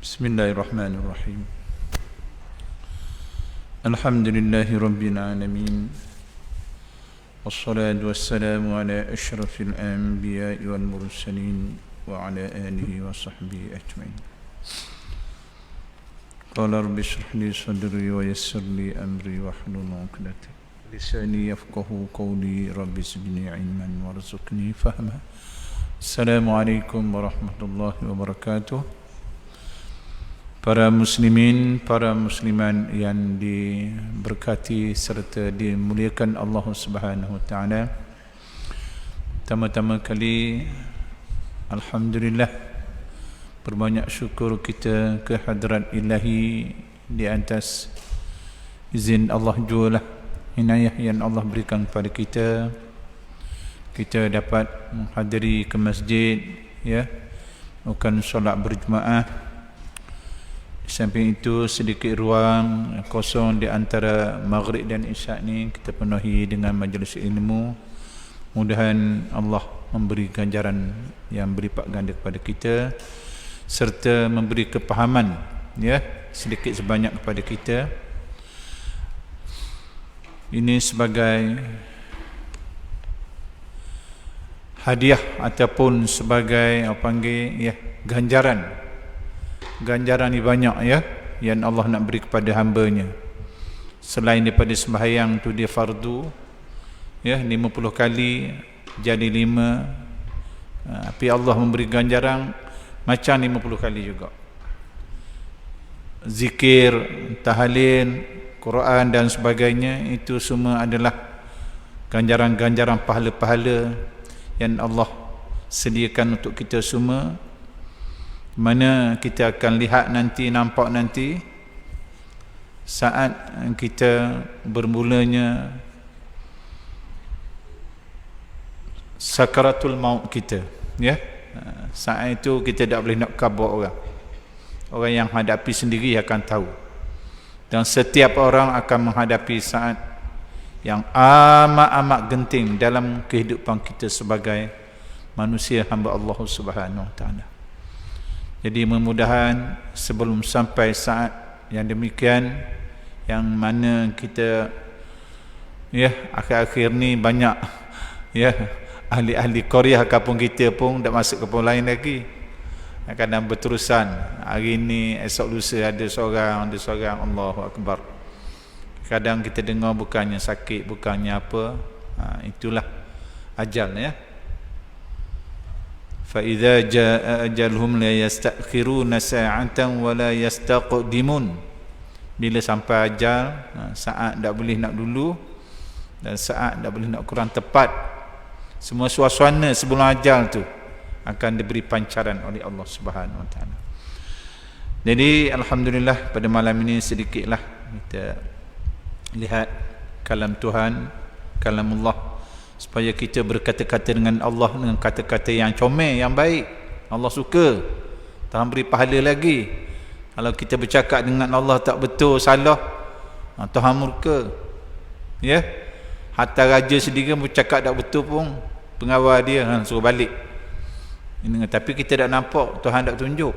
Bismillahirrahmanirrahim. Alhamdulillahi Rabbil Alamin. Wassalatu wassalamu ala ashrafil anbiya'i wal mursalin wa ala alihi wa sahbihi ajma'in. Qala rabbi shrah li sadri wa yassir li amri wahlul 'uqdatam min lisani yafqahu qawli. Rabbi zidni ilman warzuqni fahma. Assalamualaikum warahmatullahi wabarakatuh. Para muslimin, para musliman yang diberkati serta dimuliakan Allah Subhanahu wa taala. Pertama-tama kali alhamdulillah, berbanyak syukur kita ke hadrat Ilahi di atas izin Allah jualah, inayah yang Allah berikan kepada kita. Kita dapat menghadiri ke masjid, ya, bukan solat berjemaah. Samping itu sedikit ruang kosong di antara maghrib dan isyak ni kita penuhi dengan majlis ilmu. Mudahan Allah memberi ganjaran yang berlipat ganda kepada kita serta memberi kepahaman, ya, sedikit sebanyak kepada kita. Ini sebagai hadiah ataupun sebagai apa panggil, ya, ganjaran. Ganjaran ni banyak, ya, yang Allah nak beri kepada hamba-Nya. Selain daripada sembahyang tu dia fardu, ya, 50 kali jadi 5, tapi Allah memberi ganjaran macam 50 kali juga. Zikir, tahlil, Quran dan sebagainya, itu semua adalah ganjaran-ganjaran pahala-pahala yang Allah sediakan untuk kita semua. Mana kita akan lihat nanti, nampak nanti saat kita bermulanya sakaratul maut kita, ya. Saat itu kita tak boleh nak khabar orang. Orang yang hadapi sendiri akan tahu. Dan setiap orang akan menghadapi saat yang amat-amat genting dalam kehidupan kita sebagai manusia hamba Allah Subhanahu wa taala. Jadi mudah-mudahan sebelum sampai saat yang demikian, yang mana kita, ya, akhir-akhir ni banyak, ya, ahli-ahli Korea kampung kita pun dah masuk kampung lain lagi. Kadang berterusan, hari ni esok lusa ada seorang, Allahu Akbar. Kadang kita dengar bukannya sakit, bukannya apa, itulah ajal, ya. فَإِذَا جَاءَ أَجَلْهُمْ لَا يَسْتَأْخِرُونَ سَاعَةً وَلَا يَسْتَقْدِمُونَ. Bila sampai ajal, saat tak boleh nak dulu dan saat tak boleh nak kurang tepat. Semua suasana sebelum ajal tu akan diberi pancaran oleh Allah Subhanahu wa taala. Jadi alhamdulillah, pada malam ini sedikitlah kita lihat kalam Tuhan, kalamullah, supaya kita berkata-kata dengan Allah dengan kata-kata yang comel, yang baik. Allah suka, Tuhan beri pahala lagi. Kalau kita bercakap dengan Allah tak betul, salah, Tuhan murka, ya. Hatta raja sendiri bercakap tak betul pun pengawal dia suruh balik. Tapi kita tak nampak, Tuhan tak tunjuk.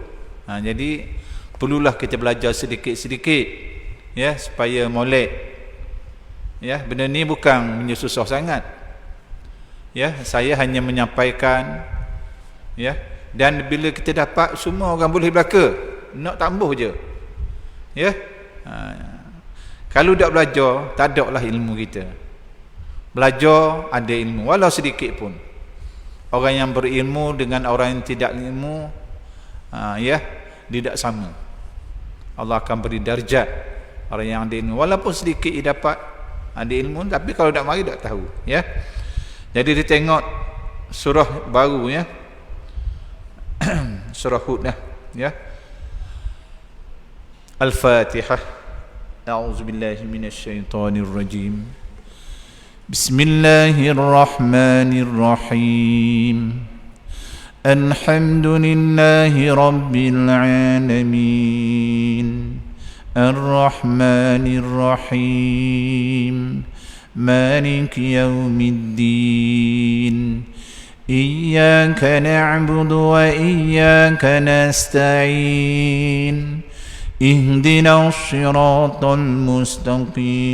Jadi perlulah kita belajar sedikit-sedikit, ya, supaya molek, ya. Benda ni bukan susah sangat, ya. Saya hanya menyampaikan, ya. Dan bila kita dapat, semua orang boleh belaka, nak tambah je, ya. Kalau tak belajar, tak ada lah ilmu kita. Belajar ada ilmu, walau sedikit pun. Orang yang berilmu dengan orang yang tidak ilmu, ya, dia tak sama. Allah akan beri darjat orang yang ada ilmu, walaupun sedikit dia dapat ada ilmu, tapi kalau tak mari tak tahu, ya. Jadi dia tengok surah baru, ya, surah Hud dah, ya. Al-Fatihah. A'udzubillahi minasyaitonirrajim. Bismillahirrahmanirrahim. Alhamdulillahi rabbil alamin. Ar-Rahmanir-Rahim. مالك يوم الدين إياك نعبد وإياك نستعين اهدنا الصراط المستقيم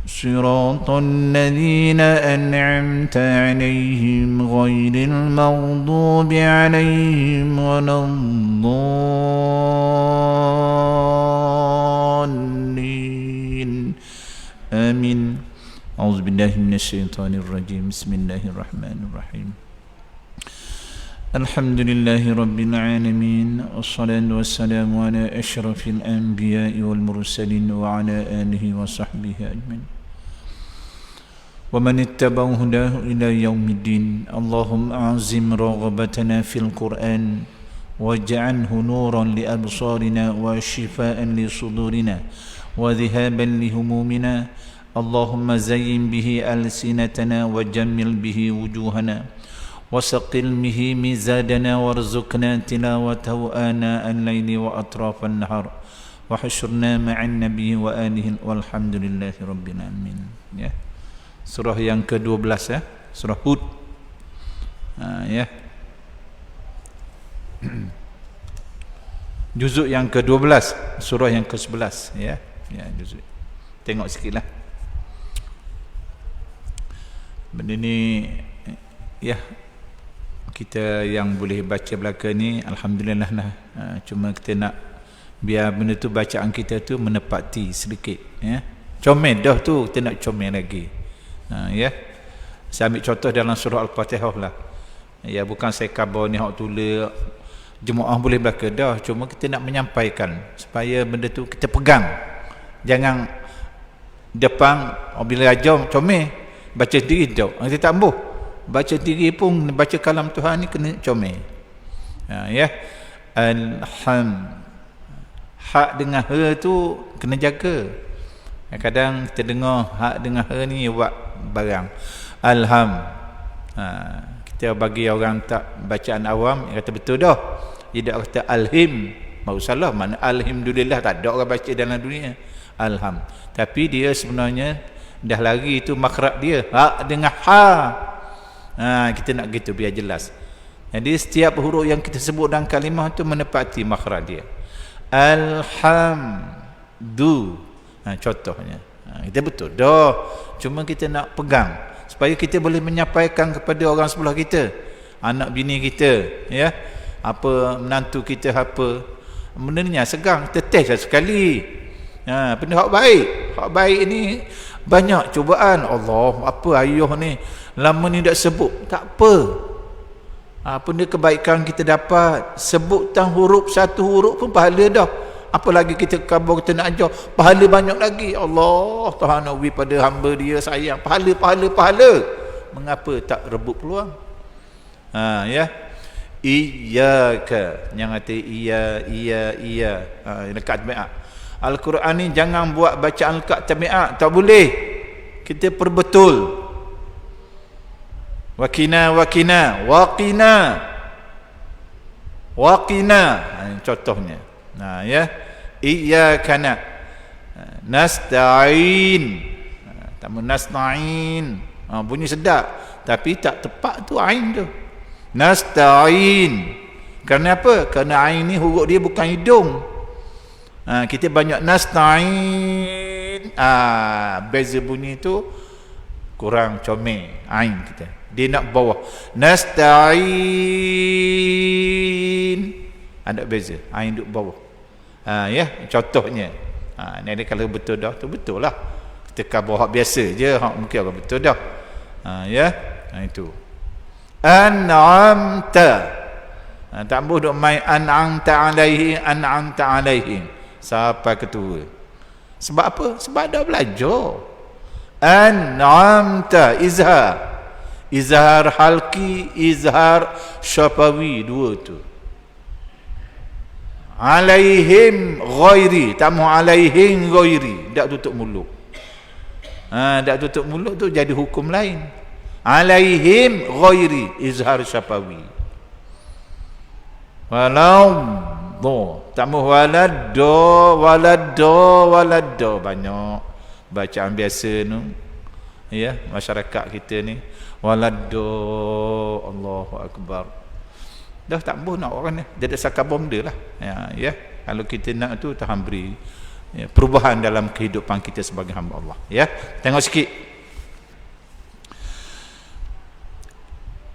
صراط الذين أنعمت عليهم غير المغضوب عليهم ولا الضالين آمين. أعوذ بالله من الشيطان الرجيم. بسم الله الرحمن الرحيم. الحمد لله رب العالمين والصلاة والسلام على أشرف الأنبياء والمرسلين وعلى آله وصحبه أجمعين ومن اتبع هداه إلى يوم الدين. اللهم أعزم رغبتنا في القرآن واجعله نورا لأبصارنا وشفاء لصدورنا وذهابا لهمومنا. اللهم زين به ألسنتنا وجمل به وجوهنا وسقل به مزادنا وارزقنا تلاوته آناء الليل وأطراف النهار وحشرنا مع النبي وآله والحمد لله رب العالمين. Ya. Surah yang ke-12 ya, surah Hud. Ya. Juzuk yang ke-12, surah yang ke-11 ya. Ya, juzuk. Tengok sikitlah. Benda ni ya, kita yang boleh baca belaka ni alhamdulillah lah. Cuma kita nak biar benda tu bacaan kita tu menepati sedikit ya. Comel dah tu, kita nak comel lagi. Ya. Saya ambil contoh dalam surah Al-Fatihah lah. Ya, bukan saya khabar ni hak tulis jemaah boleh belaka dah, cuma kita nak menyampaikan supaya benda tu kita pegang. Jangan depan bila ajar comel baca sendiri jauh. Kita tak ambuh. Baca sendiri pun baca kalam Tuhan ni kena comel. Ya. Hak dengan ha tu kena jaga. Kadang kita dengar hak dengan ha ni buat barang. Kita bagi orang tak bacaan awam, dia kata betul dah. Dia tak kata alhim, baru salah. Mana alhamdulillah, tak ada orang baca dalam dunia alham. Tapi dia sebenarnya dah lari itu makhraj dia. Ha dengan ha. Kita nak gitu biar jelas. Jadi setiap huruf yang kita sebut dalam kalimah tu menepati makhraj dia. Alhamdu. Contohnya. Kita betul dah. Cuma kita nak pegang supaya kita boleh menyampaikan kepada orang sebelah kita, anak bini kita, ya. Apa menantu kita apa. Benda ni segang, kita test sekali. Benda hak baik. Hak baik ni banyak cubaan. Allah, apa ayuh ni lama ni tak sebut, tak apa. Benda kebaikan kita dapat, sebut tang huruf, satu huruf pun pahala dah. Apa lagi kita khabar, kita nak ajar, pahala banyak lagi. Allah Tuhan nawi pada hamba dia sayang, pahala. Mengapa tak rebut peluang? Ya. Iyyaka, yang kata iya. Dekat tabiat. Al-Quran ni jangan buat bacaan dekat tabiat, tak boleh. Kita perbetul. Waqina. Contohnya. Ya. Iyyaka nasta'in. Tamu nasta'in. Bunyi sedap, tapi tak tepat tu ain tu. Nasta'in. Kerana apa? Kerana ain ni huruf dia bukan hidung. Kita banyak nasta'in. Beza bunyi tu kurang comel ain kita. Dia nak bawah. Nasta'in. Ada beza. Ain duduk bawah. Ya, contohnya. Ni kalau betul dah tu betul lah. Kita khabar hak biasa je, hak mungkin orang betul dah. Ya, itu. An'amta. Tak boleh duk main an'amta alaihi. Sampai ketua. Sebab apa? Sebab dah belajar. An'amta izhar halki, izhar syafawi, dua tu. Alaihim ghairi, tamu alaihim ghairi, tak tutup mulut. Tak tutup mulut tu jadi hukum lain. Alaihim ghairi, izhar syafawi. Walau tamu walado banyak bacaan biasa tu. ya masyarakat kita ni. Walado, Allahu akbar. Dah tak boleh nak orang ni. Dia ada sakar bom dia lah. Ya. Kalau kita nak tu Tuhan beri perubahan dalam kehidupan kita sebagai hamba Allah. Ya. Tengok sikit.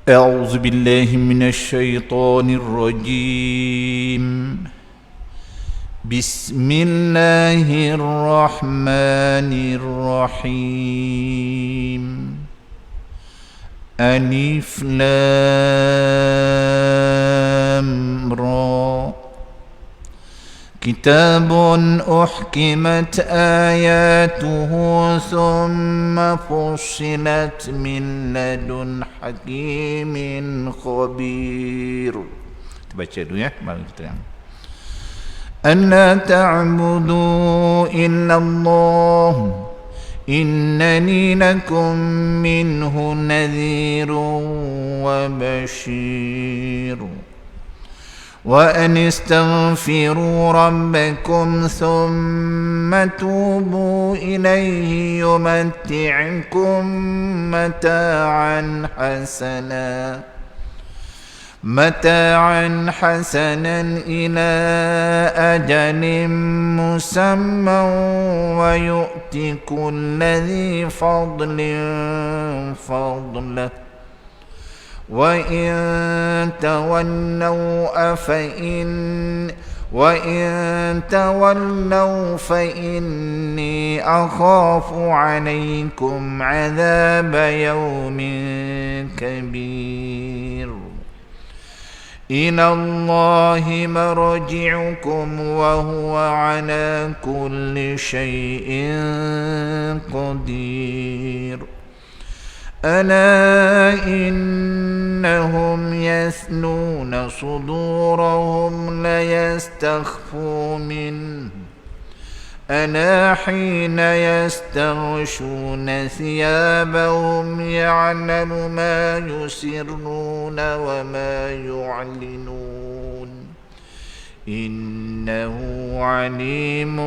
A'udzu billahi minasyaitonir rajim. Bismillahirrahmanirrahim. Alif Lam Ra. Kitabun uhkimat ayatuhu thumma fussilat min ladun hakimin khabir. Kita baca dulu ya, baru kita terang. Alla ta'budu illa Allah, innani lakum minhu nadhirun wa bashir. وأن استغفروا ربكم ثم توبوا إليه يمتعكم متاعا حسنا إلى أجل مسمى ويؤتي كل ذي فضل فضله وإن تولوا فإني أخاف عليكم عذاب يوم كبير. إلى الله مرجعكم وهو على كل شيء قدير. ألا إنهم يثنون صدورهم ليستخفوا منه ألا حين يستغشون ثيابهم يعلم ما يسرون وما يعلنون إنه عليم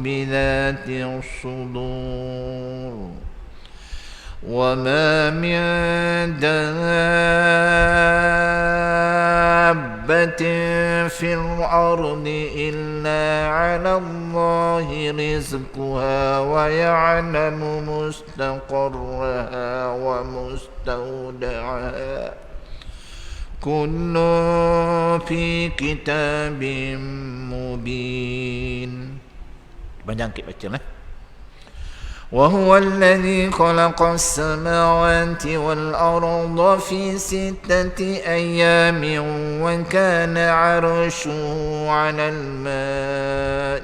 بذات الصدور. وما من دابة في الأرض إلا على الله رزقها ويعلم مستقرها ومستودعها كل في كتاب مبين. Panjang sikit baca lah. وهو الذي خلق السماوات والأرض في 6 أيام وكان عرشه على الماء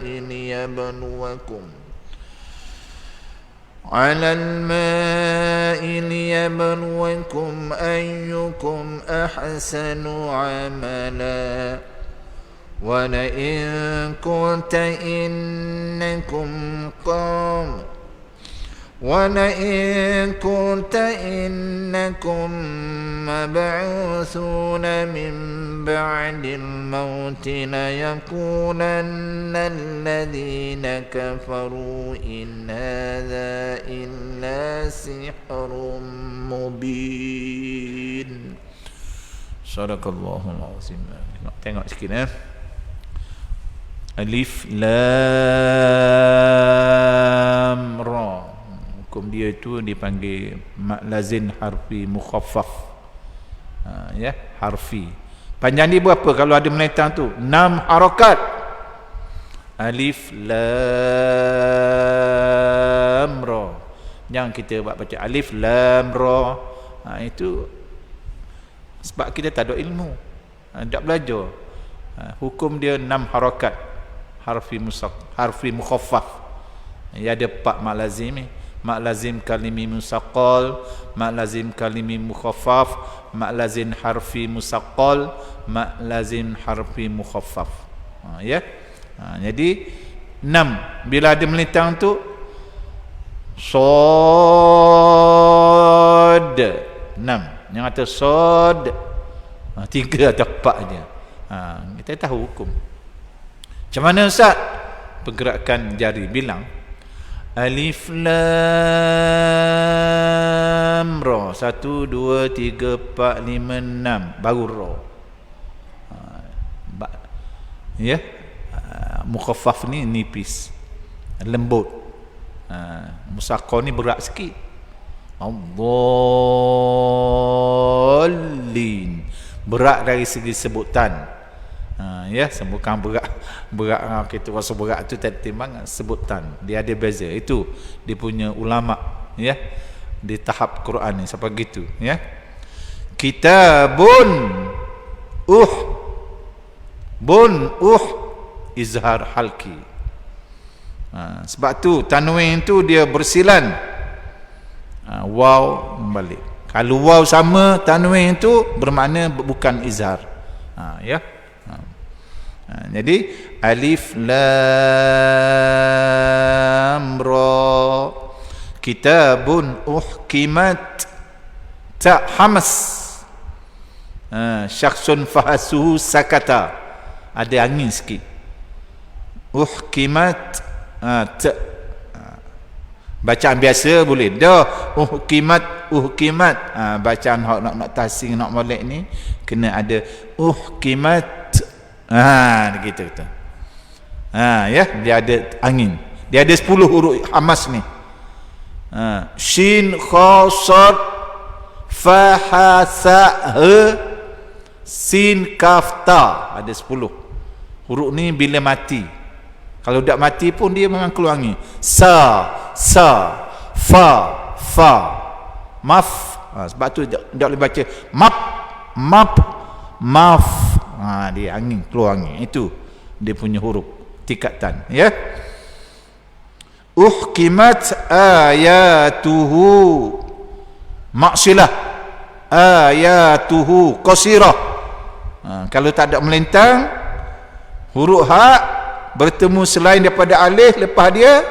ليبلوكم أيكم أحسن عملا ولئن كنت إنكم مبعوثون من بعد الموت ليقولن الذين كفروا إن هذا إلا سحر مبين. Sadaqallahul azim. Tengok sikit ya. Alif Lam Ra. Hukum dia itu dipanggil mak lazim harfi mukhaffaf. Ya, harfi. Panjang dia berapa kalau ada melintang tu? 6 harakat. Alif Lam Ra. Jangan kita buat baca alif lam ra. Itu sebab kita tak ada ilmu. Tak belajar. Hukum dia 6 harakat. Harfi mukhaffaf. Ya, ada 4 mak lazim ni. Mak lazim kalimi musaqqal, mak lazim kalimi mukhaffaf, mak lazim harfi musaqqal, mak lazim harfi mukhaffaf. Ya. Jadi 6 bila ada melintang tu sad 6. Yang kata sad 3 atau 4 je. Kita tahu hukum. Macam mana Ustaz? Pergerakan jari bilang Alif lam ra. 1 2 3 4 5 6 baru ra. Ya. Mukhaffaf ni nipis, lembut. Musaqqal ni berat sikit. Ad-dallin, berat dari segi sebutan. Ya, bukan berat kita rasa berat tu timbang sebutan. Dia ada beza. Itu dia punya ulama, ya, di tahap Quran ni sampai gitu, ya. Kitabun izhar halki. Sebab tu tanwin tu dia bersilan. Waw balik. Kalau waw sama tanwin tu bermakna bukan izhar. Ya. Jadi alif lam ra, kitabun uhkimat, ta hamas, syakhsun fahasuhu sakata, ada angin sikit. Uhkimat, ta, bacaan biasa boleh dah. Uhkimat, bacaan nak tahsin, nak molek ni kena ada uhkimat. Gitu. Ya, dia ada angin. Dia ada 10 huruf hamas ni. Shin, kha, sad, fa, ha, sa, ha, sin, kaf, ta. Ada 10 huruf ni. Bila mati, kalau tak mati pun dia memang keluar angin. Sa, fa, maf. Sebab tu tak boleh baca maf. Dia angin, keluar angin. Itu dia punya huruf tingkatan, ya. Uhkimat ayatuhu maksilah, ayatuhu qasirah. Kalau tak ada melintang, huruf ha bertemu selain daripada alif, lepas dia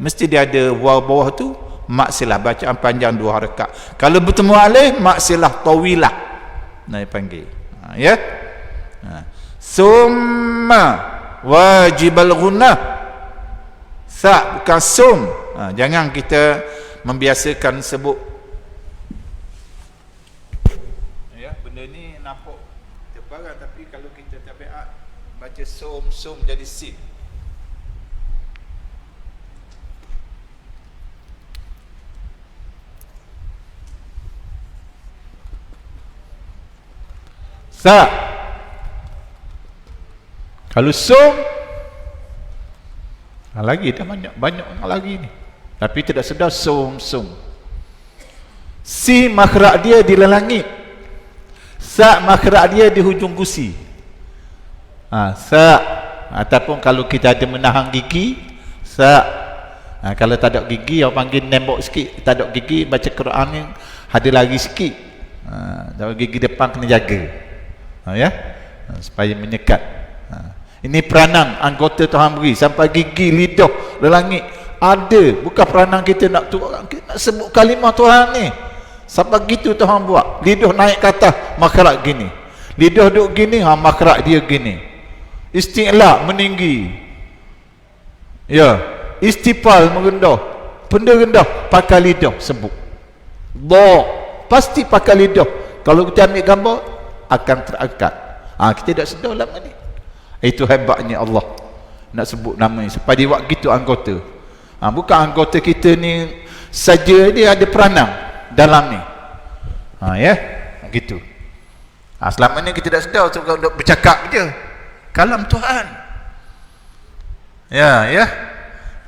mesti dia ada waw bawah tu, maksilah, bacaan panjang 2 harakat. Kalau bertemu alif, maksilah tawilah, nak panggil. Ya. Summa wajibal gunnah. Sa bukan sum. Jangan kita membiasakan sebut, ya, benda ni nampak terparah, tapi kalau kita tabiat baca sum jadi sin. Sa. Kalau sum lagi dah banyak lagi ni, tapi tidak sedar sum. Si makhraj dia di langit, sa makhraj dia di hujung gusi. Sa, ataupun kalau kita ada menahan gigi, sa. Kalau tak ada gigi, orang panggil nembok sikit, tak ada gigi, baca Quran ni ada lagi sikit. Gigi depan kena jaga, ya, supaya menyekat. Ini peranan anggota Tuhan beri sampai gigi, lidah, lelangit ada. Bukan peranan kita nak sebut kalimah Tuhan ni. Sampai gitu Tuhan buat. Lidah naik ke atas, makhraj gini. Lidah duduk gini, makhraj dia gini. Isti'la meninggi. Ya, istifal merendah. Benda rendah pakai lidah sebut. Dha pasti pakai lidah. Kalau kita ambil gambar akan terangkat. Kita tak sedar lama ni. Itu hebatnya Allah nak sebut nama ni supaya dia buat gitu anggota. Bukan anggota kita ni saja, dia ada peranan dalam ni. Ya, gitu. Selama ni kita tak sedar sebab duk bercakap je kalam Tuhan. Ya.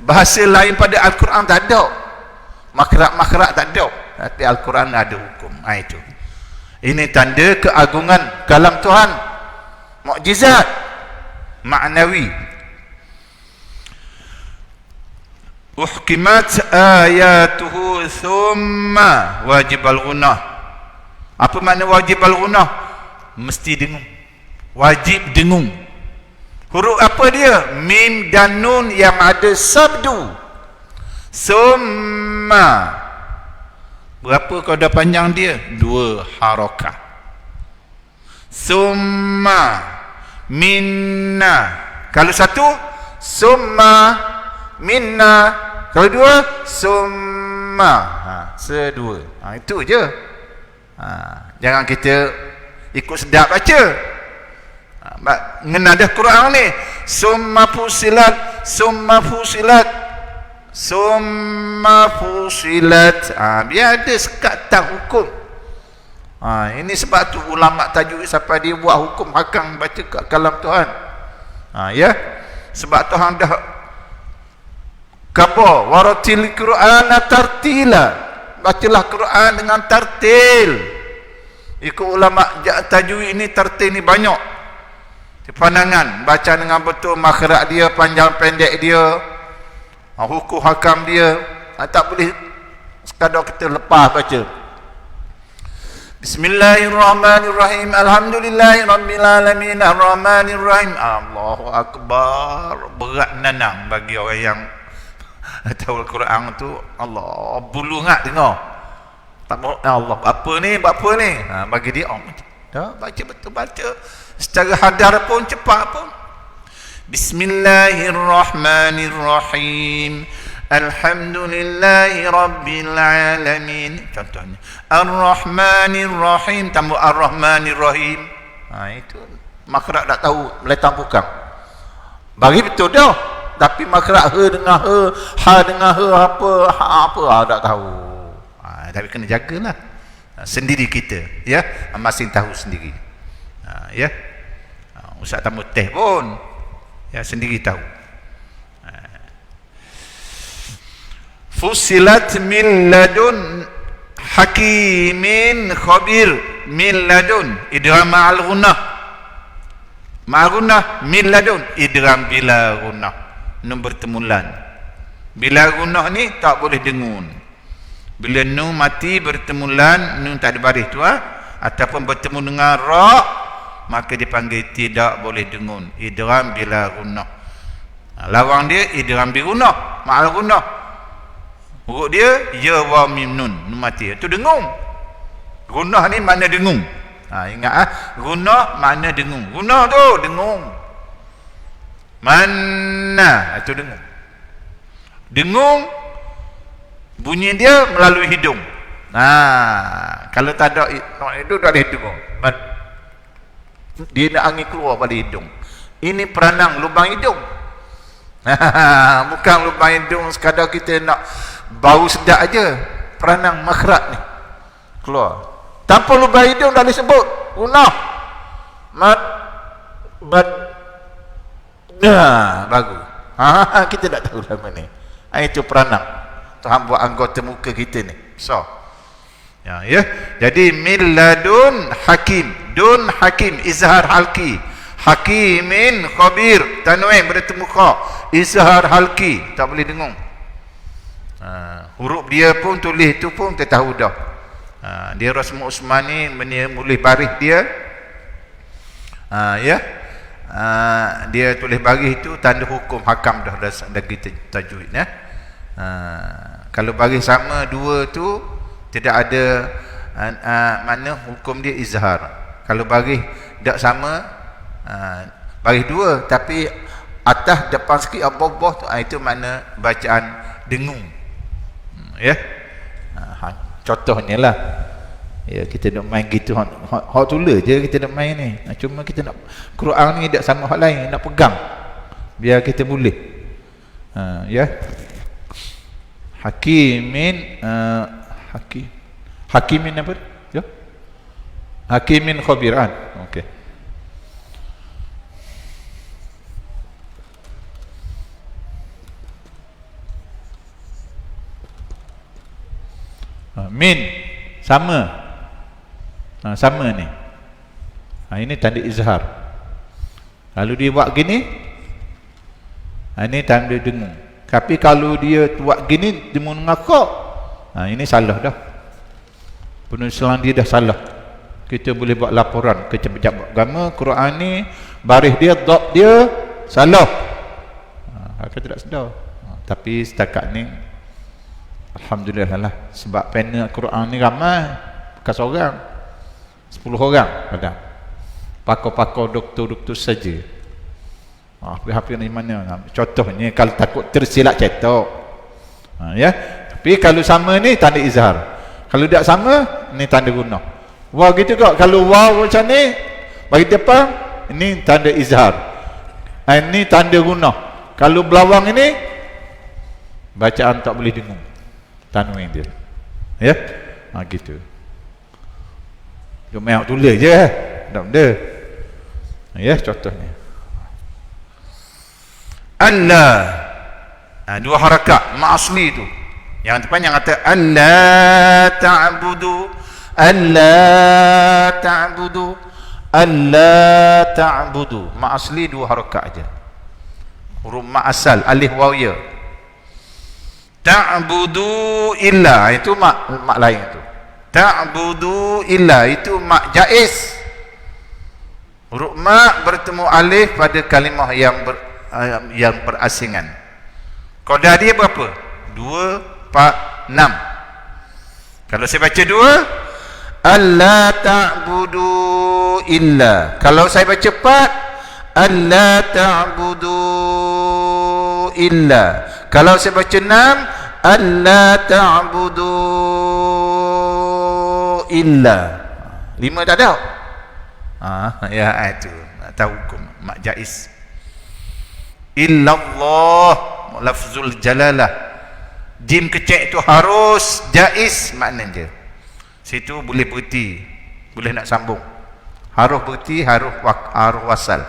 Bahasa lain pada Al-Quran tak ada. Makhraj tak ada. Tapi Al-Quran ada hukum. Itu. Ini tanda keagungan kalam Tuhan. Mukjizat ma'nawi. Uhkimat ayatuhu thumma wajibal gunnah. Apa makna wajibal gunnah? Mesti dengung, wajib dengung. Huruf apa dia? Mim dan nun yang ada sabdu. Thumma, berapa kadar panjang dia? 2 harakat. Thumma minna. Kalau satu, summa minna Kalau dua, summa. Sedua. Itu je. Jangan kita ikut sedap baca. Ngenadah Quran ni, summa fusilat, summa fusilat, summa fusilat. Biar ada sekatan hukum. Ini sebab tu ulama tajwid sampai dia buat hukum hakam baca kat kalam Tuhan. Ya, sebab Tuhan dah khabar waratil Qur'ana tartila, bacalah Quran dengan tartil. Ikut ulama tajwid ini, tartil ni banyak pandangan, baca dengan betul makhraj dia, panjang pendek dia, hukum hakam dia. Tak boleh sekadar kita lepas baca. Bismillahirrahmanirrahim. Alhamdulillahirabbil alamin arrahmanirrahim. Allahu akbar. Berat nanang bagi orang yang tahu Al-Quran tu. Allah, bulu ngak dengar. Tak mau Allah. Apa ni? Bagi dia dah baca betul, baca secara hadar pun, cepat pun. Bismillahirrahmanirrahim. Alhamdulillahi rabbil alamin. Contohnya Ar-Rahmanir-Rahim, tambah Ar-Rahmanir-Rahim. Itu makhraj tak tahu, meletang bukan. Bagi betul dah, tapi makhraj he dengan he, ha dengan he, apa tak tahu. Tapi kena jagalah. Sendiri kita, ya, masing tahu sendiri. Ya. Ustaz tamu teh pun ya sendiri tahu. Fusilat min ladun hakimin khabir. Min ladun idgham ma'al ghunnah, ma'al ghunnah, min ladun idgham bila ghunnah, nun bertemulan. Bila ghunnah ni tak boleh dengun. Bila nun mati bertemulan, nun tak ada baris tu, ataupun bertemu dengan ra, maka dipanggil tidak boleh dengun, idgham bila ghunnah. Lawang dia idgham bi ghunnah, ma'al ghunnah. Huruf dia ya wa mim nun, nun mati. Itu dengung. Gunah ni makna dengung. Ingat gunah makna dengung. Gunah tu dengung. Mana itu dengung. Dengung bunyi dia melalui hidung. Kalau tak ada hidung tak ada dengung. Dia nak angin keluar pada hidung. Ini peranang lubang hidung. Bukan lubang hidung sekadar kita nak bau sedap aja. Peranang makhraj ni keluar tanpa lubang hidung dah disebut gunah. Bagus. Kita tak tahu lama ni. Itu peranang Tuhan buat anggota muka kita ni. So ya. Jadi milladun hakim, dun hakim izhar halki, hakimin khabir, tanwin bertemu kha, izhar halki, tak boleh dengung. Huruf dia pun, tulis tu pun kita tahu dah. Dia Rasmul Usmani menulis baris dia. Ya. Dia tulis baris tu tanda hukum hakam dah kita tajwid ya. Kalau baris sama dua tu tidak ada mana hukum dia izhar. Kalau baris tak sama, baris dua tapi atas depan sikit bawah tu, itu makna bacaan dengung. Ya. Contohnya lah. Ya, kita nak main gitu, hak tulis je kita nak main ni. Cuma kita nak Quran ni tak sama hak lain, nak pegang biar kita boleh. Ya. Hakimin hakimin apa? Ya. Hakimin khabiran. Okey. Min sama. Sama ni. Ini tanda izhar. Kalau dia buat gini, ini tanda dengung. Tapi kalau dia buat gini dengung dengan kha, ini salah dah. Penulisan dia dah salah. Kita boleh buat laporan ke pejabat agama, Quran ni baris dia, dot dia salah. Kita tak sedar. Tapi setakat ni alhamdulillah lah, sebab panel Quran ni ramai, bukan seorang, 10 orang ada. Pakar-pakar doktor-doktor saja. Hafiz-hafiz ni mana? Contohnya kalau takut tersilap cetak, Ya. Tapi kalau sama ni tanda izhar. Kalau tak sama ni tanda gunah. Waw gitu kok. Kalau waw macam ni bagi depan ini tanda izhar. Ini tanda gunah. Kalau belawang ini bacaan tak boleh dengung. Tanwin dia. Ya. Gitu. Cuma yang tulis je. Tak benda. Ya, contohnya. Alla. Dua harakat ma asli tu. Yang depan yang kata alla ta'budu, alla ta'budu, alla ta'budu. Ma asli dua harakat aja. Huruf ma asal alif waw ya. Ta'budu illa itu mak lain tu. Ta'budu illa itu mak jaiz. Huruf ma bertemu alif pada kalimah yang berasingan. Qada dia berapa? 2, 4, 6. Kalau saya baca 2, alla ta'budu illa. Kalau saya baca 4, alla ta'budu illa. Kalau saya baca 6, alla ta'budu illa. 5 tak ada. Ya itu tahu hukum mak jaiz. Illallah lafzul jalalah. Jim kecil itu harus jaiz maknanya. Situ boleh berhenti, boleh nak sambung. Harus berhenti, harus wasal.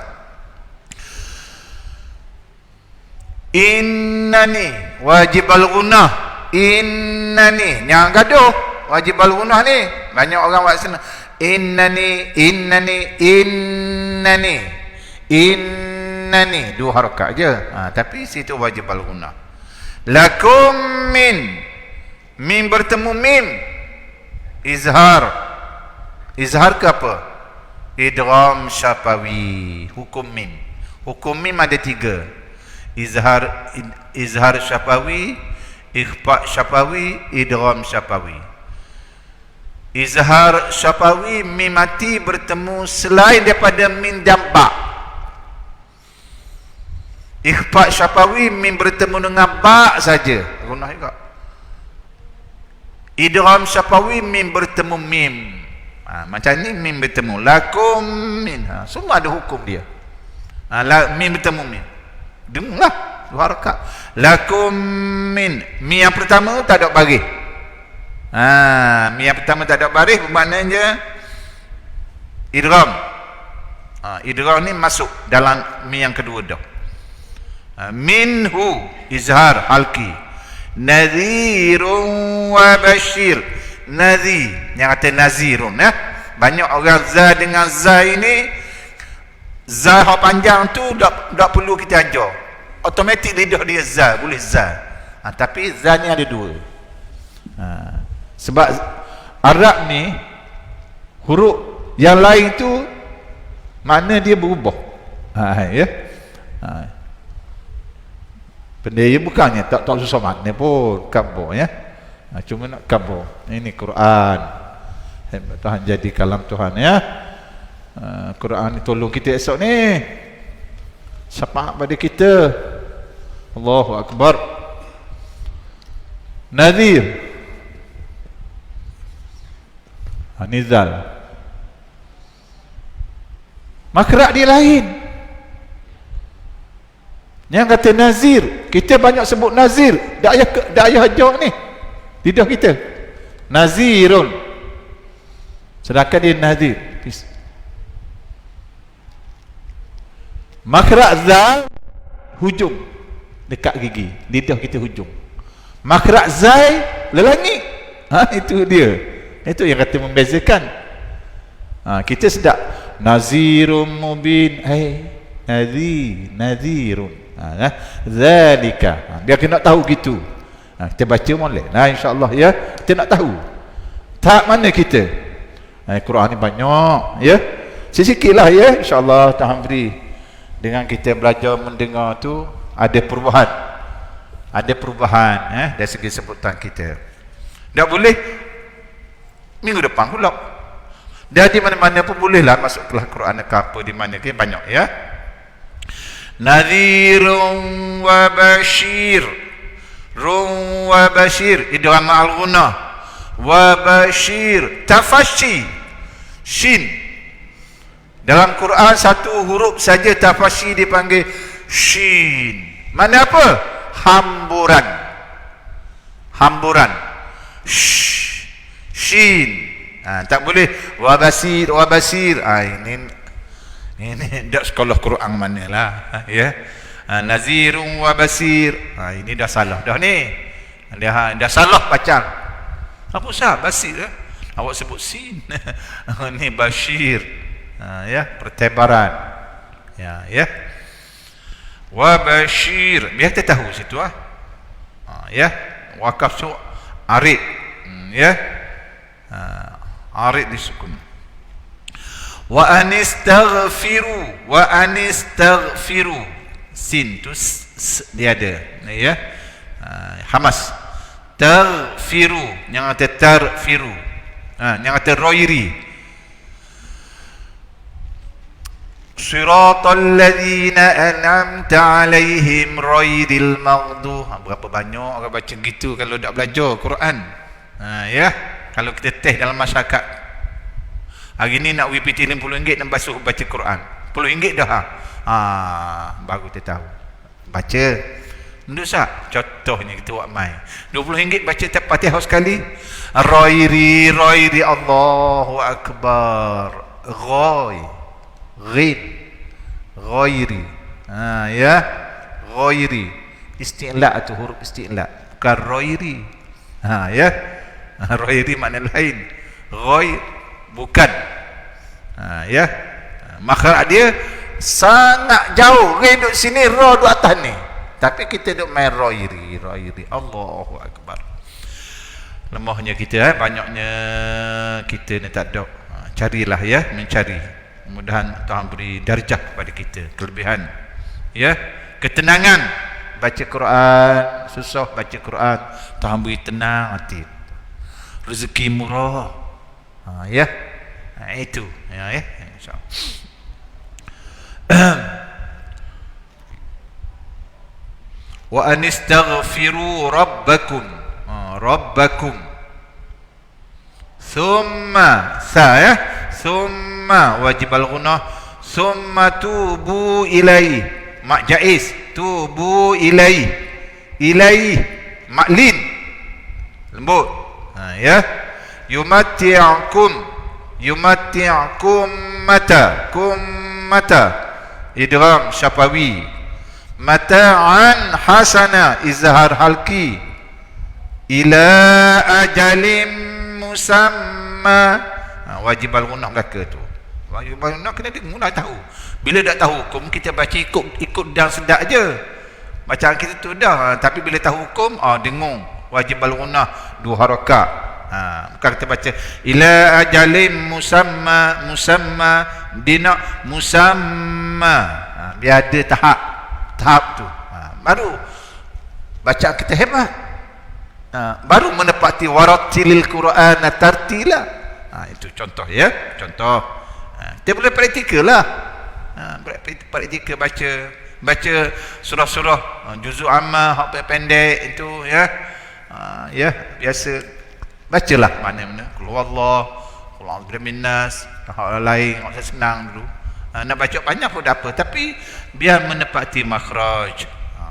Innani wajib al-gunah. Innani yang gaduh wajib al-gunah ni. Banyak orang buat sana. Innani dua harakat je. Tapi situ wajib al-gunah. Lakum mim bertemu mim izhar. Izhar ke apa? Idgham syafawi. Hukum mim ada 3. Izhar syafawi, ikhfa syafawi, idgham syafawi. Izhar syafawi mim mati bertemu selain daripada mim dan ba. Ikhfa syafawi mim bertemu dengan ba saja. Gunah juga. Idgham syafawi mim bertemu mim. Macam ni mim bertemu lakum min. Semua ada hukum dia. Mim bertemu mim. Dengarlah dua harakat. Lakum min. Mim yang pertama tak ada baris. Mim yang pertama tak ada baris bermaknanya idgham. Idgham ni masuk dalam mim yang kedua dah. Minhu izhar halki. Nadhirun wa bashir. Nadhir yang kata nazirun ya. Banyak orang za dengan za ini, za panjang tu tak perlu kita ajar. Automatik lidah dia za, boleh za. Tapi za ni ada 2. Sebab Arab ni huruf yang lain tu makna dia berubah. Ya. Pendaya bukannya tak susah makna pun kabur ya. Cuma nak kabur. Ini Quran. Tuhan jadi kalam Tuhan ya. Quran ni tolong kita esok ni. Syafaat pada kita. Allahu Akbar. Nadhir. Nizal. Makrak dia lain. Yang kata nazir, kita banyak sebut nazir. Dak ayah ajak ni. Lidah kita. Nazirun. Sedangkan dia nazir. Makrak zal hujung dekat gigi. Lidah kita hujung. Makrak zai lelangi. Itu dia. Itu yang kata membezakan. Kita sedap nazirun mubin. Nazirun. Zalika. Biar kita nak tahu gitu. Kita baca boleh. InsyaAllah ya. Kita nak tahu. Tak mana kita. Quran ni banyak ya. Sikit-sikitlah ya. InsyaAllah Tuhan beri. Dengan kita belajar mendengar tu ada perubahan. Ada perubahan dari segi sebutan kita. Tak boleh minggu depan pula. Dah di mana-mana pun bolehlah masuk kelas Quran ke apa di mana ke banyak ya. Nadhirun wa bashir. rum wa bashir, idgham ma'al ghunnah, wa bashir, tafashi, shin. Dalam Quran satu huruf saja tafashi dipanggil shin. Mana apa? Hamburan. Hamburan. Shin. Tak boleh wa basir, wa basir. Ini dak sekolah Quran manalah, ya. Nazirun wa basir. Ini dah salah dah ni. Dah salah baca. Apa sah basir? Awak sebut sin. Ni bashir. Ya, pertebaran. Ya. Wa bashir. Biar kita tahu situ ya. Wakaf tu arid. Ya. Arid disukun. Wa anistaghfiru, wa anistaghfiru. Sin tu dia ada, ya. Hamas. Taghfiru, yang ada tarfiru. Yang ada roiri. Siratal ladzina an'amta 'alaihim ghairil maghdub. Berapa banyak orang baca gitu kalau tak belajar Quran. Ya. Kalau kita test dalam masyarakat, hari ni nak WPT RM50 nak basuh baca Quran, RM10 dah. Baru kita tahu baca. Mendosak contohnya kita buat mai RM20 baca Fatihah sekali. Roiri Allahu akbar. Ghairi. Ya, ghairi. Isti'la tu huruf isti'la, bukan roiri. Ya. Ghairi makna lain. Ghair bukan. Ya. Makhraj dia sangat jauh. Ghair duduk sini, ra duduk atas ni. Tapi kita duduk main ghairi. Allahu akbar. Lemahnya kita, banyaknya kita ni tak ada. Carilah, ya, mencari. Mudah-mudahan Tuhan beri darjah kepada kita, kelebihan, ya, ketenangan. Baca Quran susah, baca Quran Tuhan beri tenang hati, rezeki murah. Ya. Itu ya, insyaallah. Wa anistaghfiru rabbakum. Rabbakum. Thumma ya. Thumma wajib al-ghunnah. Thumma tubu ilaihi. Mak jaiz. Tubu ilaihi. Ilaihi maklin lembut. Ya. Yumatti'akum mata idgham syafawi, mata'an hasana izhar halki, ila ajalim musamma. Wajib al-ghunnah belaka tu. Wajib al-ghunnah kena dengar tahu. Bila tak tahu hukum kita baca ikut dan sedak je. Bacaan kita tu dah, tapi bila tahu hukum dengung. Wajib al-ghunnah 2 harakat. Bukan kita baca ila ajalim musamma dina musamma. Biar ada tahap tu. Baru bacaan kita hebat. Baru menepati warattilil Qur'ana tartila. Itu contoh, ya. Contoh. Kita boleh praktikal lah. Praktikal baca surah-surah juzuk ammah hak pendek itu, ya. Ya, biasa bacalah mana-mana qul huwallah, qul a'udzu minnas, hal lain hak senang dulu. Nak baca banyak pun tak apa, tapi biar menepati makhraj.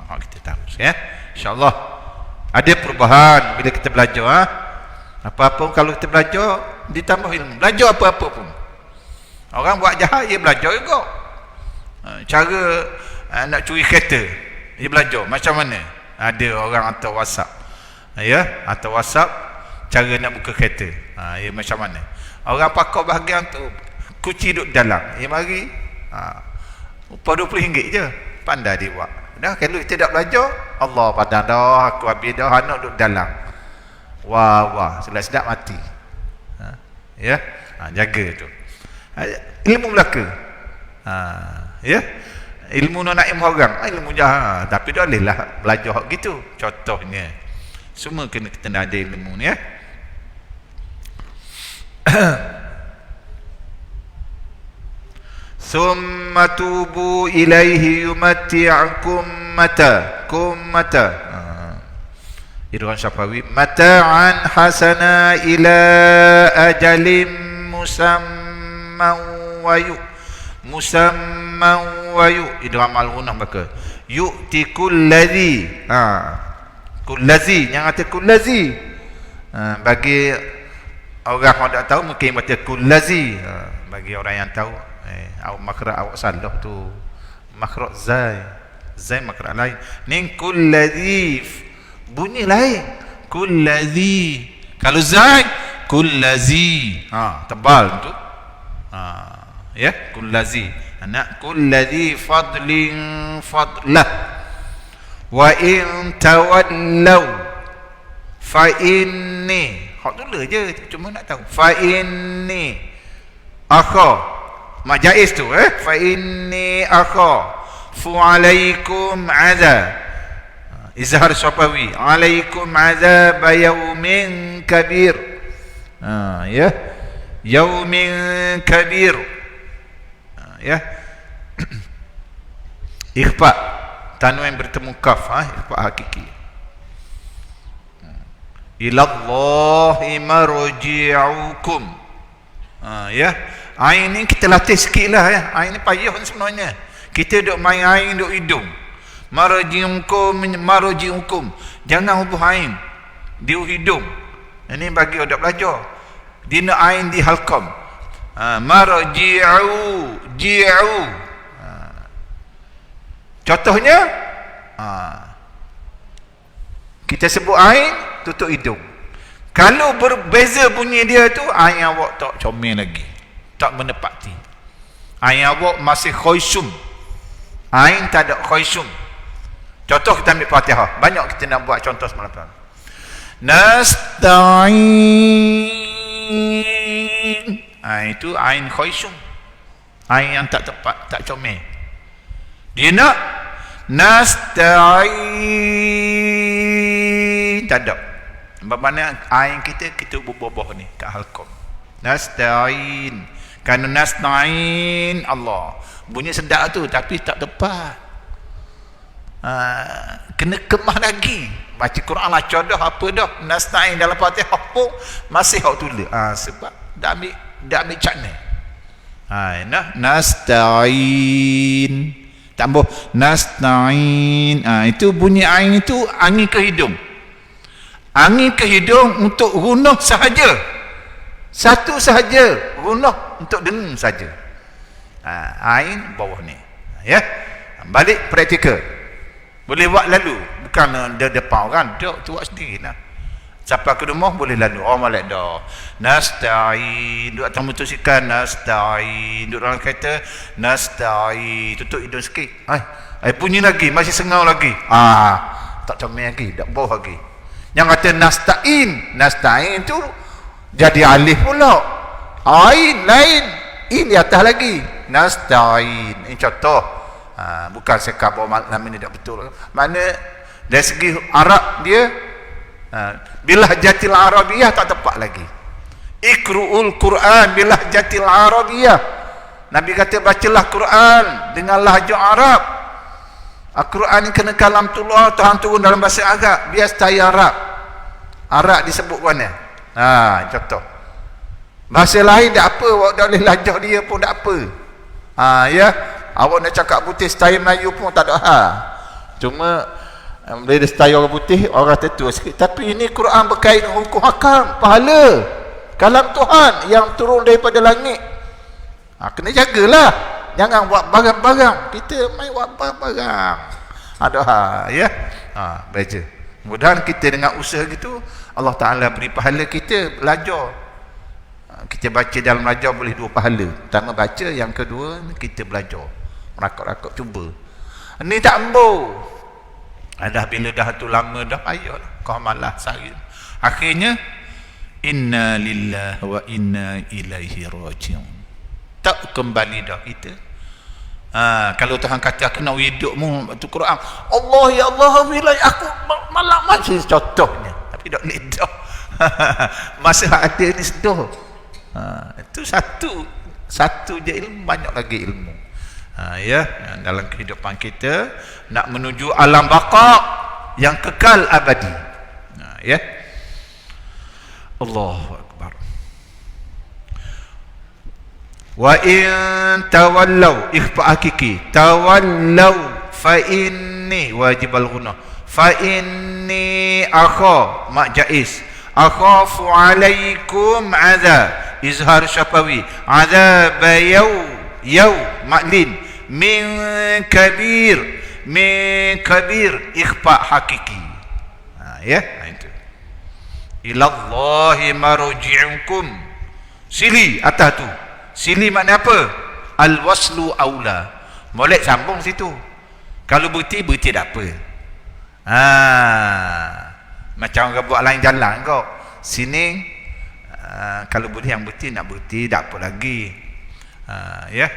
Hak kita tahu, ya. Insya-Allah ada perubahan bila kita belajar. Apa-apa kalau kita belajar ditambah ilmu. Belajar apa-apa pun. Orang buat jahat dia belajar juga. Cara nak curi kereta dia belajar macam mana. Ada orang hantar WhatsApp, ya, hantar WhatsApp cara nak buka kereta. Ya, macam mana. Orang pakar bahagian tu kunci duduk dalam, dia mari upah RM20 je, pandai dia buat. Dah kalau kita tak belajar, Allah pandang dah, aku habis dah, anak duduk dalam. Wah, sedap-sedap mati. Ya, jaga tu. Ilmu belaka. Ya, ilmu nak ilmu orang, ilmu jahat. Tapi dah bolehlah belajar hak gitu. Contohnya, semua kena kita ada ilmu ni, ya. Summa tubu ilaihi yumatti'akum mata. idgham syafawi, mata'an hasana ila ajalim musamman wa idgham al-ghunnah maka yu'ti kulladhi kullazi, yang kata kullazi bagi orang yang tak tahu mungkin baca kullazi, bagi orang yang tahu makhraj awak salah tu, makhraj zai makhraj lain, ni kullazi bunyi lain, kullazi, kalau zai kullazi tebal tu ya, kullazi anak kullazi fadlin fadlah wa in tawallaw fa inni, hak tulis je cuma nak tahu, fa inni akha majais tu fa inni akha fu alaikum azab, izhar syafawi, alaikum azab yaumin kabir, ya yaumin kabir, ya ikhfa tanwin bertemu kaf, ikhfa hakiki, ilallahi marji'ukum, ya ain ni kita latih sikit lah ya, ain ni payah sebenarnya, kita duk main ain duk hidung, marji'ukum jangan hubung ain di hidung, ini bagi orang belajar, dina ain di halqam, ji'u, contohnya kita sebut ain tutup hidung, kalau berbeza bunyi dia tu ain awak tak comel lagi, tak menepati, ain awak masih khaysum, ain tak ada khaysum. Contoh kita ambil Fatihah, banyak kita nak buat contoh semalam. Nasta'in, itu ain khaysum, ain yang tak tepat, tak comel. Dia nak nasta'in, tak ada. Bagaimana ain kita boboh ni kat halqam. Nasta'in, kerana nasta'in Allah bunyi sedap tu tapi tak tepat, kena kemah lagi, baca Quran lah contoh apa dah, nasta'in dalam Fatihah pun masih hak tulis, sebab dah ambil cakna, nasta'in tambah nasta'in, itu bunyi ain itu angin ke hidung, angin ke hidung untuk ghunnah sahaja, satu sahaja ghunnah untuk dengung saja, ain bawah ni, ya balik praktikal, boleh buat lalu, bukan dia depan orang, dia tu buat sendiri lah, siapa ke rumah boleh lalu, malak dah nasta'in, duduk atas motosikal nasta'in, duduk dalam kereta nasta'in, tutup hidung sikit, bunyi lagi, masih sengau lagi, tak comel lagi, tak bawah lagi. Yang kata nasta'in tu jadi alif pula, ain lain, in di atas lagi, nasta'in, ini contoh, bukan sekab bahawa malam ini tak betul, mana dari segi Arab dia, bilah jatil Arabiyah tak tepat lagi, ikru'ul Quran bilah jatil Arabiyah, Nabi kata bacalah Quran dengan lahjah Arab, Al-Quran ni kena kalamullah, Tuhan turun dalam bahasa Arab, biar style Arab disebut mana, contoh bahasa lain tak apa, awak dah boleh lahjah dia pun tak apa, ya awak nak cakap putih style Melayu pun tak ada, cuma bila style orang putih orang tertua sikit, tapi ini Quran berkait hukum hakam, pahala kalam Tuhan yang turun daripada langit, kena jagalah, jangan buat barang-barang, kita main buat barang-barang, ya baca, mudah-mudahan kita dengan usaha gitu Allah Ta'ala beri pahala, kita belajar, kita baca dalam belajar boleh 2 pahala, pertama baca, yang kedua kita belajar merakak-rakak cuba, ni tak ambil, dah bila dah tu lama dah payah lah, kau malah sehari, akhirnya inna lillahi wa inna ilaihi raji'un, tak kembali dah kita. Kalau Tuhan kata kena hidupmu tu Quran, Allah ya Allah bila aku malam masih contohnya, tapi tak boleh dah masa ada ni sedah, itu satu je ilmu, banyak lagi ilmu, ya dalam kehidupan kita nak menuju alam baqa yang kekal abadi, Ya. Allahu akbar. Wa in tawallau, ikhfa hakiki, tawallau fa inni wajib al-ghunah, fa inni akha mak jaiz, akhafu alaikum azab, izhar syafawi, azab yaw maklin min kabir, min kabir, ikhfa hakiki. Ya, itu ilallahi marji'ukum, sili atas tu, sili makna apa? Al-waslu aula, molek sambung situ. Kalau berhenti tak apa. Macam orang buat lain jalan kau sini, kalau boleh yang berhenti, nak berhenti tak apa lagi. Ya,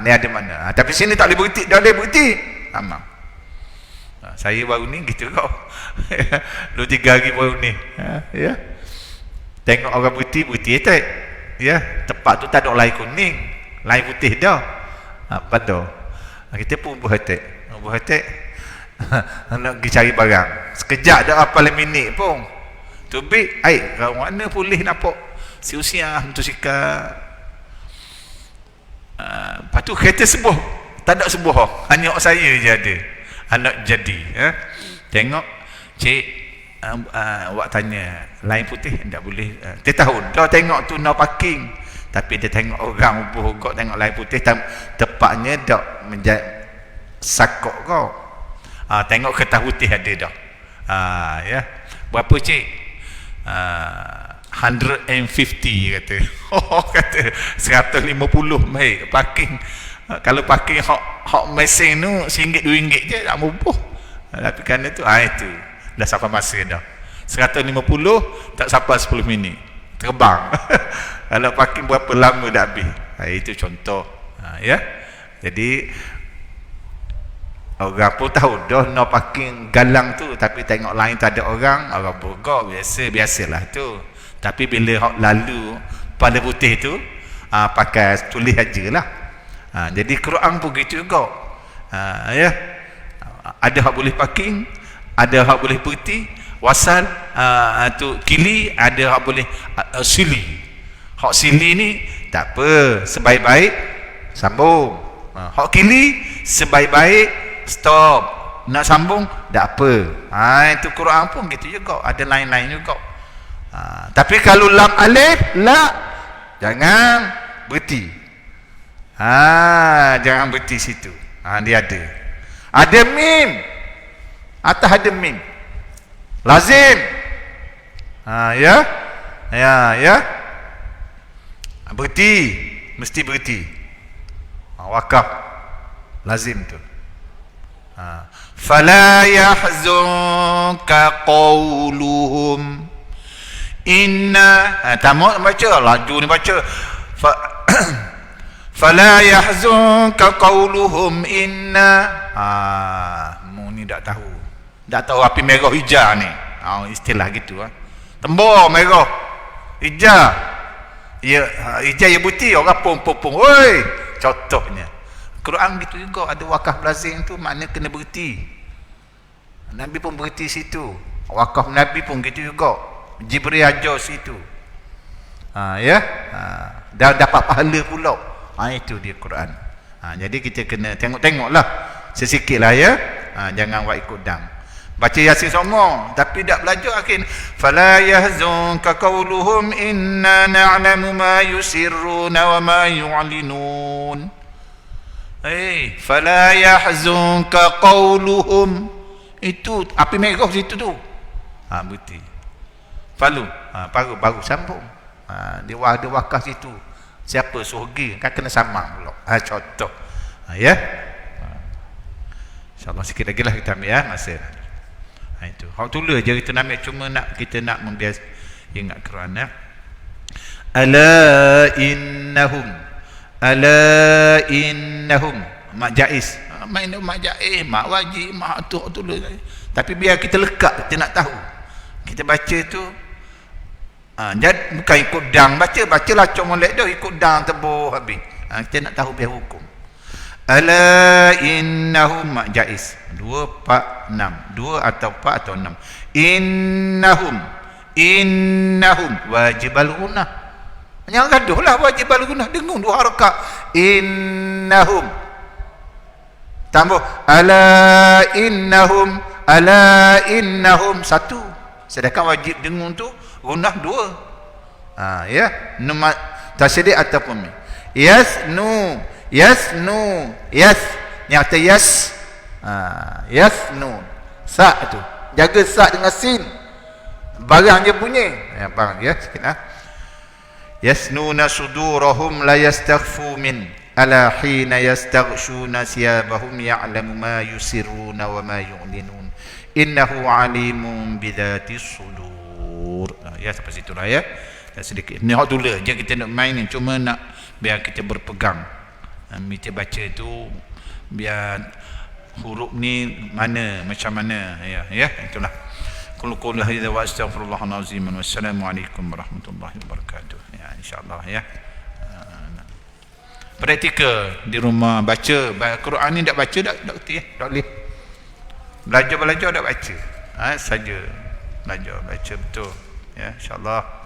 ni ada mana, tapi sini tak boleh berhenti, dah boleh berhenti. Amal. Saya baru ni gitu kau. 2-3 hari baru ni. Ya. Tengok orang berhenti tak. Ya, tempat tu tak ada lain kuning, lain putih dah. Apa tu? Kita pun berhati. Nak pergi cari barang. Sekejap dah apa minit pun. Tubik, kat mana boleh nampak si usia motosikal. Lepas tu kereta sebuah. Tak ada sebuah. Hanya saya je ada. Anak jadi. Tengok, cik, awak tanya lain putih tak boleh. Dia tahu dah tengok tu no parking, tapi dia tengok orang ubah tengok lain putih, tepatnya tak menjadi sakok kau. Tengok kertas putih ada dah. Ya, berapa cik? 150 kata. Kata 150 baik parking. Kalau parking hok mesin tu RM1 RM2 je tak mampu. Tapi kerana tu itu dah sampai masa dah. 150 tak sampai 10 minit terbang. Kalau parking berapa lama dah habis. Itu contoh. Ya. Jadi orang pun tahu dah no parking galang tu, tapi tengok lain tak ada orang bergok, biasalah tu. Tapi bila hok lalu pada putih tu, pakai tulis ajalah. Jadi Quran pun gitu juga. Ya. Ada hak boleh parking, ada hak boleh berhenti, wasal tu kili, ada hak boleh sili. Hak sili ni tak apa, sebaik-baik sambung. Hak kili sebaik-baik stop. Nak sambung tak apa. Itu Quran pun gitu juga, ada lain-lain juga. Tapi kalau lam alif la, jangan berhenti. Jangan berhenti situ. Dia ada mim, atas ada mim, lazim. Ya, berhenti, mesti berhenti. Wakaf lazim tu. Fala yahzunka qawluhum inna, tamat baca, laju ni baca. Fala yahzunka qawluhum inna. Mu ni tak tahu api merah hijau ni. Istilah gitu. Tembor merah hijau. Ya, hijau ya putih, orang pung. Oi, contohnya. Quran gitu juga, ada wakaf lazim tu, maknanya kena berhenti. Nabi pun berhenti situ. Wakaf Nabi pun gitu juga. Jibril ajar situ. Ya. Dah dapat pahala pula. Itu dia Quran. Jadi kita kena tengok-tengoklah sesikitlah ya. Jangan buat ikut dam. Baca Yasin semua tapi tak belajar akhir. Fala yahzunka qawluhum inna na'lamu ma yusirruna wa ma yu'linun. Fala yahzunka qawluhum, itu api merah situ tu. Berhenti. Baru sambung. Dia ada wakaf situ. Siapa surgi kan kena sama pula. Contoh. Ya. InsyaAllah sikit lagi lah kita ambil masa. Itu. Hak tulis je kita nak ambil, cuma kita nak membias ingat Quran ya. Ala innahum mak jaiz. Mak jaiz, mak wajib, mak tu tulis. Tapi biar kita lekat, kita nak tahu. Kita baca tu jadi bukan ikut dang, bacalah cuma molek dah ikut dang tebuh habis. Kita nak tahu biar hukum. Ala innahum mak jaiz. 2, 4, 6. 2 atau 4 atau 6. Innahum wajibal gunah. Jangan gaduh lah wajibal gunah. Dengung 2 harakat. Innahum. Tambah ala innahum 1. Sedangkan wajib dengung tu gunah 2. Ya, tasydid ataupun yasnu. Yes, ni kata yes. Yasnu. Sa tu. Jaga sa dengan sin. Barang dia bunyi. Ya, barang dia sikit Yasnuna sudurahum la yastaghfu min ala hina yastaghshuna siyabahum ya'lamu ma yusirruna wa ma yu'linun innahu alimun bidhatis sudur. Ya, sampai situlah ya. Sedikit ni hak dulu je kita nak main ni, cuma nak biar kita berpegang. Kita baca tu biar huruf ni mana macam mana ya itulah. Qul hadza wa astaghfirullahal azim wa assalamu alaikum warahmatullahi wabarakatuh. Ya, insyaallah ya. Praktikal di rumah baca Quran ni tak baca tak reti tak boleh. Belajar tak baca. Saja belajar baca betul ya, insyaallah.